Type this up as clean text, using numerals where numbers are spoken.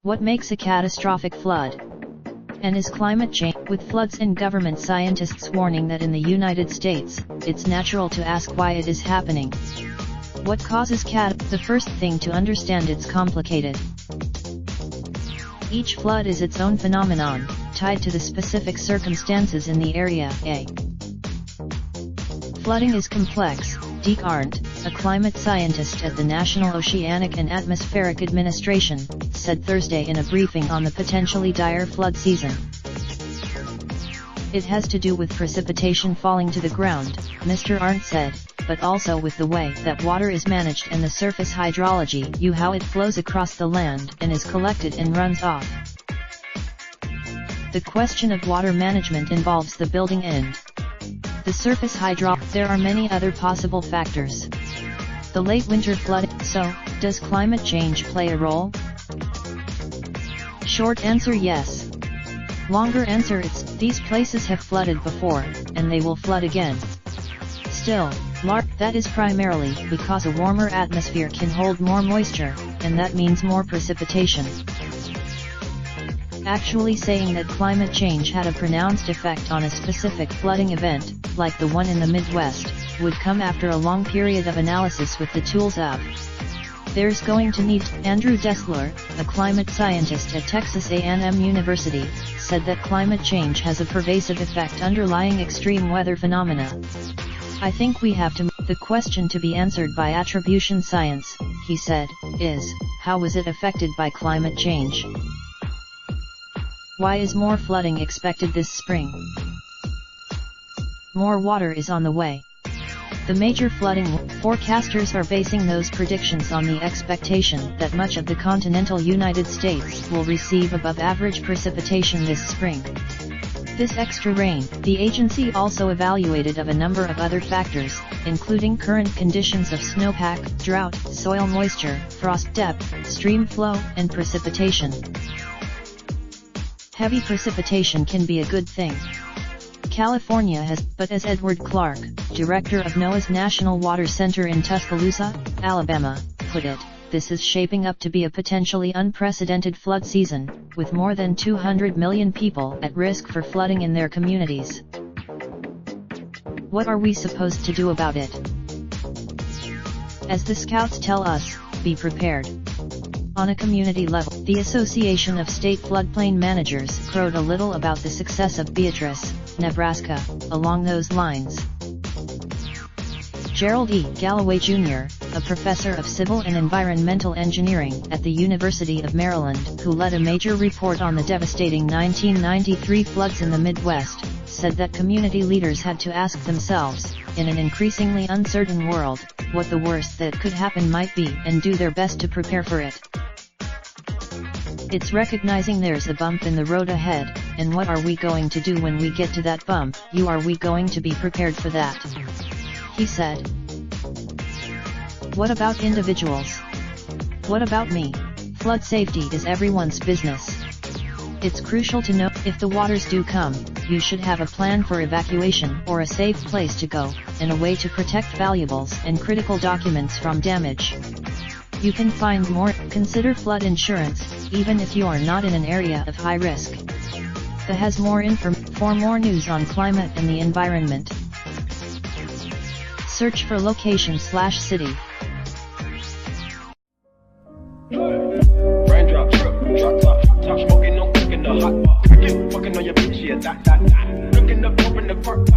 What makes a catastrophic flood? And is climate change? With floods and government scientists warning that in the United States, it's natural to ask why it is happening. What causes The first thing to understand, it's complicated. Each flood is its own phenomenon, tied to the specific circumstances in the area. Flooding is complex. Deke Arndt, a climate scientist at the National Oceanic and Atmospheric Administration, said Thursday in a briefing on the potentially dire flood season. It has to do with precipitation falling to the ground, Mr. Arndt said, but also with the way that water is managed and the surface hydrology, how it flows across the land and is collected and runs off. The question of water management involves the building and the surface hydrology. There are many other possible factors. The late winter flooding. So, does climate change play a role? Short answer, yes. Longer answer, it's, these places have flooded before, and they will flood again. Still, that is primarily because a warmer atmosphere can hold more moisture, and that means more precipitation. Actually saying that climate change had a pronounced effect on a specific flooding event, like the one in the Midwest, would come after a long period of analysis with the tools of. There's going to need. Andrew Dessler, a climate scientist at Texas A&M University, said that climate change has a pervasive effect underlying extreme weather phenomena. I think we have to. The question to be answered by attribution science, he said, is, how was it affected by climate change? Why is more flooding expected this spring? More water is on the way. The major flooding forecasters are basing those predictions on the expectation that much of the continental United States will receive above average precipitation this spring. This extra rain, the agency also evaluated of a number of other factors, including current conditions of snowpack, drought, soil moisture, frost depth, stream flow, and precipitation. Heavy precipitation can be a good thing. California has, but as Edward Clark, director of NOAA's National Water Center in Tuscaloosa, Alabama, put it, this is shaping up to be a potentially unprecedented flood season, with more than 200 million people at risk for flooding in their communities. What are we supposed to do about it? As the scouts tell us, be prepared. On a community level, the Association of State Floodplain Managers crowed a little about the success of Beatrice, Nebraska, along those lines. Gerald E. Galloway Jr., a professor of civil and environmental engineering at the University of Maryland, who led a major report on the devastating 1993 floods in the Midwest, said that community leaders had to ask themselves, in an increasingly uncertain world, what the worst that could happen might be and do their best to prepare for it. It's recognizing there's a bump in the road ahead, and what are we going to do when we get to that bump? Are we going to be prepared for that? He said. What about individuals? What about me? Flood safety is everyone's business. It's crucial to know, if the waters do come, you should have a plan for evacuation or a safe place to go, and a way to protect valuables and critical documents from damage. You can find more. Consider flood insurance, even if you are not in an area of high risk. The has more info. For more news on climate and the environment, search for location/city. Raindrop, drop top smoking, no cooking the hot pot. Fucking on your bitch, yeah, that. Looking up, open the park,